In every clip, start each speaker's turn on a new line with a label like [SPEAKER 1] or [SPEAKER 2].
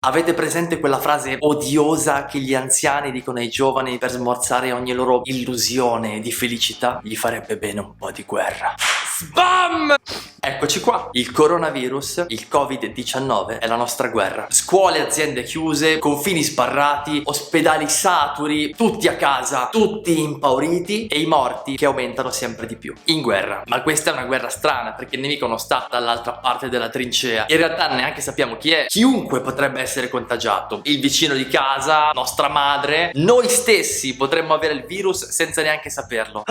[SPEAKER 1] Avete presente quella frase odiosa che gli anziani dicono ai giovani per smorzare ogni loro illusione di felicità? Gli farebbe bene un po' di guerra. Sbam! Eccoci qua. Il coronavirus, il Covid-19 è la nostra guerra. Scuole e aziende chiuse, confini sbarrati, ospedali saturi, tutti a casa, tutti impauriti e i morti che aumentano sempre di più. In guerra. Ma questa è una guerra strana perché il nemico non sta dall'altra parte della trincea. In realtà neanche sappiamo chi è. Chiunque potrebbe essere contagiato. Il vicino di casa, nostra madre, noi stessi potremmo avere il virus senza neanche saperlo.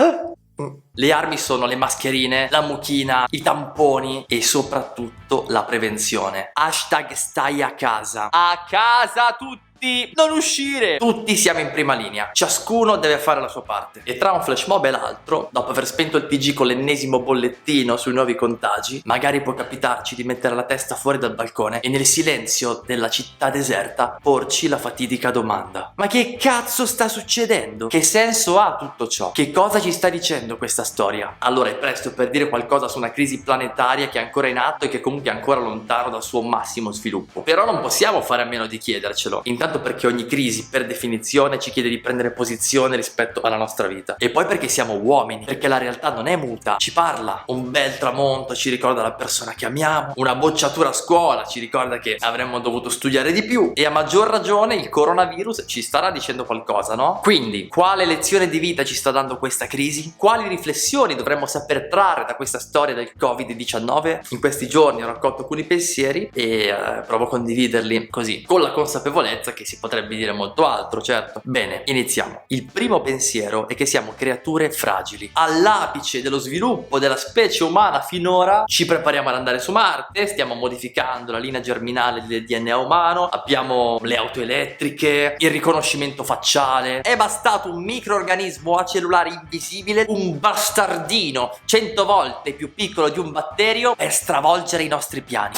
[SPEAKER 1] Le armi sono le mascherine, la mucchina, i tamponi e soprattutto la prevenzione. Hashtag stai a casa. A casa tutti! Non uscire! Tutti siamo in prima linea. Ciascuno deve fare la sua parte. E tra un flash mob e l'altro, dopo aver spento il TG con l'ennesimo bollettino sui nuovi contagi, magari può capitarci di mettere la testa fuori dal balcone e nel silenzio della città deserta porci la fatidica domanda: ma che cazzo sta succedendo? Che senso ha tutto ciò? Che cosa ci sta dicendo questa storia? Allora è presto per dire qualcosa su una crisi planetaria che è ancora in atto e che comunque è ancora lontano dal suo massimo sviluppo. Però non possiamo fare a meno di chiedercelo. Intanto perché ogni crisi per definizione ci chiede di prendere posizione rispetto alla nostra vita, e poi perché siamo uomini, perché la realtà non è muta, ci parla. Un bel tramonto ci ricorda la persona che amiamo, una bocciatura a scuola ci ricorda che avremmo dovuto studiare di più, e a maggior ragione il coronavirus ci starà dicendo qualcosa, no? Quindi quale lezione di vita ci sta dando questa crisi? Quali riflessioni dovremmo saper trarre da questa storia del Covid-19? In questi giorni ho raccolto alcuni pensieri e provo a condividerli così, con la consapevolezza che si potrebbe dire molto altro, certo. Bene, iniziamo. Il primo pensiero è che siamo creature fragili. All'apice dello sviluppo della specie umana finora ci prepariamo ad andare su Marte, stiamo modificando la linea germinale del DNA umano, abbiamo le auto elettriche, il riconoscimento facciale. È bastato un microorganismo acellulare invisibile, un bastardino 100 volte più piccolo di un batterio, per stravolgere i nostri piani.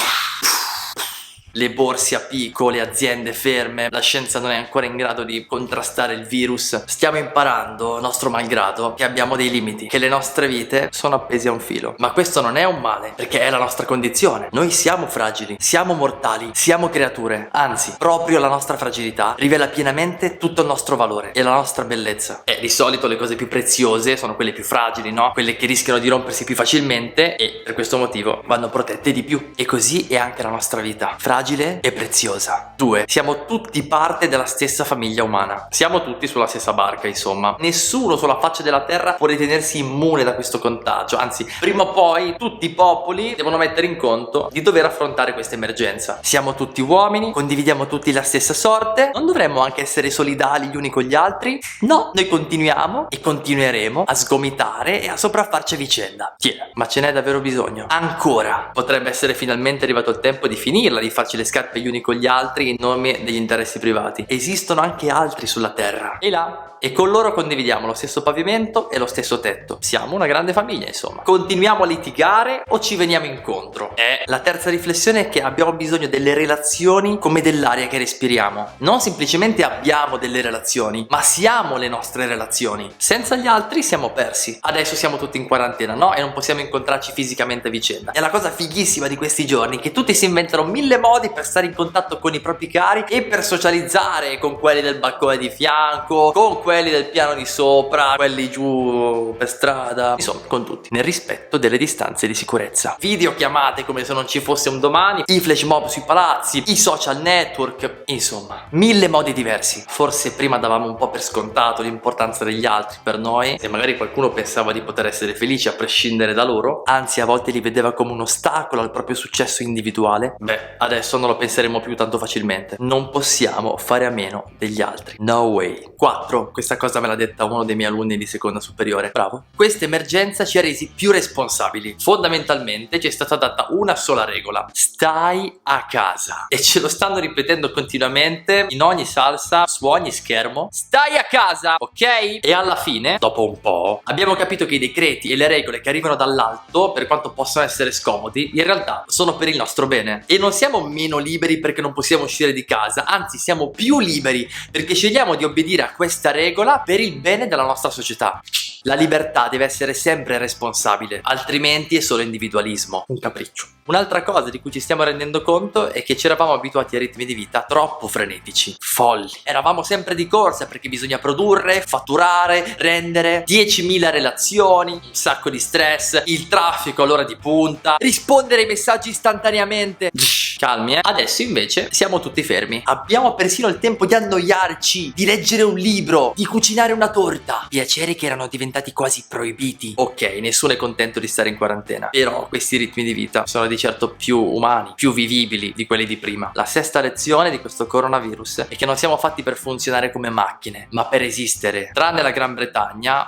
[SPEAKER 1] Le borse a picco, le aziende ferme, la scienza non è ancora in grado di contrastare il virus. Stiamo imparando, nostro malgrado, che abbiamo dei limiti, che le nostre vite sono appese a un filo. Ma questo non è un male, perché è la nostra condizione. Noi siamo fragili, siamo mortali, siamo creature. Anzi, proprio la nostra fragilità rivela pienamente tutto il nostro valore e la nostra bellezza. E di solito le cose più preziose sono quelle più fragili, no? Quelle che rischiano di rompersi più facilmente e per questo motivo vanno protette di più. E così è anche la nostra vita. Fragile e preziosa. 2. Siamo tutti parte della stessa famiglia umana. Siamo tutti sulla stessa barca, insomma. Nessuno sulla faccia della terra può ritenersi immune da questo contagio. Anzi, prima o poi tutti i popoli devono mettere in conto di dover affrontare questa emergenza. Siamo tutti uomini, condividiamo tutti la stessa sorte. Non dovremmo anche essere solidali gli uni con gli altri? No, noi continuiamo e continueremo a sgomitare e a sopraffarci a vicenda. Ma ce n'è davvero bisogno? Ancora. Potrebbe essere finalmente arrivato il tempo di finirla, di farci le scarpe gli uni con gli altri in nome degli interessi privati. Esistono anche altri sulla terra e là, e con loro condividiamo lo stesso pavimento e lo stesso tetto. Siamo una grande famiglia, insomma. Continuiamo a litigare o ci veniamo incontro? La terza riflessione è che abbiamo bisogno delle relazioni come dell'aria che respiriamo. Non semplicemente abbiamo delle relazioni, ma siamo le nostre relazioni. Senza gli altri siamo persi. Adesso siamo tutti in quarantena, no? E non possiamo incontrarci fisicamente a vicenda. E la cosa fighissima di questi giorni è che tutti si inventano mille modi per stare in contatto con i propri cari e per socializzare con quelli del balcone di fianco, con quelli del piano di sopra, quelli giù per strada, insomma con tutti, nel rispetto delle distanze di sicurezza. Videochiamate come se non ci fosse un domani, i flash mob sui palazzi, i social network, insomma mille modi diversi. Forse prima davamo un po' per scontato l'importanza degli altri per noi e magari qualcuno pensava di poter essere felice a prescindere da loro, anzi a volte li vedeva come un ostacolo al proprio successo individuale. Adesso non lo penseremo più tanto facilmente. Non possiamo fare a meno degli altri. No way. 4. Questa cosa me l'ha detta uno dei miei alunni di seconda superiore. Bravo. Questa emergenza ci ha resi più responsabili. Fondamentalmente ci è stata data una sola regola: stai a casa. E ce lo stanno ripetendo continuamente in ogni salsa, su ogni schermo. Stai a casa, ok? E alla fine, dopo un po', abbiamo capito che i decreti e le regole che arrivano dall'alto, per quanto possano essere scomodi, in realtà sono per il nostro bene. E non siamo meno liberi perché non possiamo uscire di casa, anzi siamo più liberi perché scegliamo di obbedire a questa regola per il bene della nostra società. La libertà deve essere sempre responsabile, altrimenti è solo individualismo, un capriccio. Un'altra cosa di cui ci stiamo rendendo conto è che ci eravamo abituati a ritmi di vita troppo frenetici, folli. Eravamo sempre di corsa perché bisogna produrre, fatturare, rendere 10.000 relazioni, un sacco di stress, il traffico all'ora di punta, rispondere ai messaggi istantaneamente. Calmi, eh? Adesso invece siamo tutti fermi. Abbiamo persino il tempo di annoiarci, di leggere un libro, di cucinare una torta. Piaceri che erano diventati quasi proibiti. Ok, nessuno è contento di stare in quarantena, però questi ritmi di vita sono di certo più umani, più vivibili di quelli di prima. La sesta lezione di questo coronavirus è che non siamo fatti per funzionare come macchine, ma per esistere. Tranne la Gran Bretagna,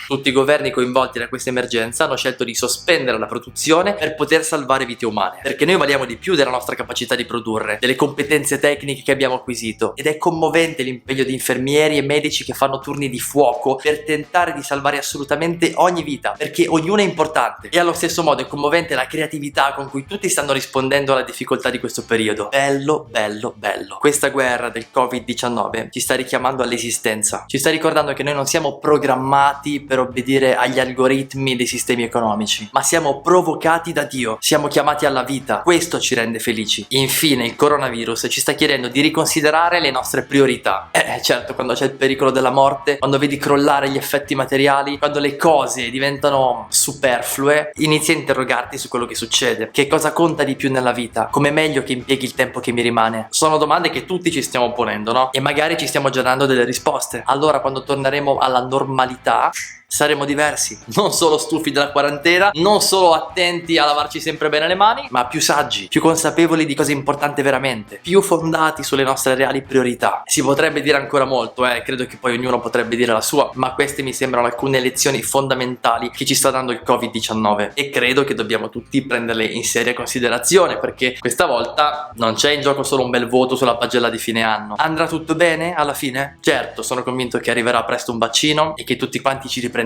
[SPEAKER 1] tutti i governi coinvolti da questa emergenza hanno scelto di sospendere la produzione per poter salvare vite umane, perché noi valiamo di più della nostra capacità di produrre, delle competenze tecniche che abbiamo acquisito, ed è commovente l'impegno di infermieri e medici che fanno turni di fuoco per tentare di salvare assolutamente ogni vita, perché ognuno è importante. E allo stesso modo è commovente la creatività con cui tutti stanno rispondendo alla difficoltà di questo periodo. Bello, bello, bello. Questa guerra del Covid-19 ci sta richiamando all'esistenza, ci sta ricordando che noi non siamo programmati per obbedire agli algoritmi dei sistemi economici, ma siamo provocati da Dio, siamo chiamati alla vita. Questo ci rende felici. Infine il coronavirus ci sta chiedendo di riconsiderare le nostre priorità. Certo, quando c'è il pericolo della morte, quando vedi crollare gli effetti materiali, quando le cose diventano superflue, inizi a interrogarti su quello che succede. Che cosa conta di più nella vita? Com'è meglio che impieghi il tempo che mi rimane? Sono domande che tutti ci stiamo ponendo, no? E magari ci stiamo già dando delle risposte. Allora, quando torneremo alla normalità, saremo diversi, non solo stufi della quarantena, non solo attenti a lavarci sempre bene le mani, ma più saggi, più consapevoli di cosa è importante veramente, più fondati sulle nostre reali priorità. Si potrebbe dire ancora molto, credo che poi ognuno potrebbe dire la sua, ma queste mi sembrano alcune lezioni fondamentali che ci sta dando il Covid-19 e credo che dobbiamo tutti prenderle in seria considerazione, perché questa volta non c'è in gioco solo un bel voto sulla pagella di fine anno. Andrà tutto bene alla fine? Certo, sono convinto che arriverà presto un vaccino e che tutti quanti ci riprenderemo,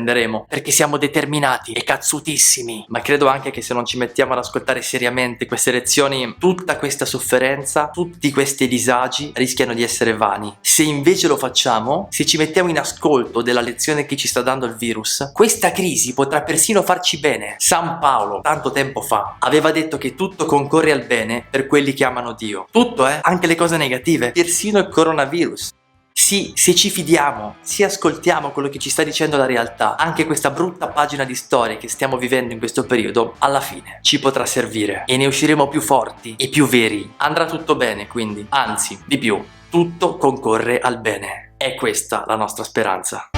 [SPEAKER 1] perché siamo determinati e cazzutissimi, ma credo anche che se non ci mettiamo ad ascoltare seriamente queste lezioni, tutta questa sofferenza, tutti questi disagi rischiano di essere vani. Se invece lo facciamo, se ci mettiamo in ascolto della lezione che ci sta dando il virus, questa crisi potrà persino farci bene. San Paolo, tanto tempo fa, aveva detto che tutto concorre al bene per quelli che amano Dio. Tutto, anche le cose negative, persino il coronavirus. Sì, se ci fidiamo, se ascoltiamo quello che ci sta dicendo la realtà, anche questa brutta pagina di storia che stiamo vivendo in questo periodo, alla fine ci potrà servire e ne usciremo più forti e più veri. Andrà tutto bene, quindi, anzi, di più, tutto concorre al bene. È questa la nostra speranza.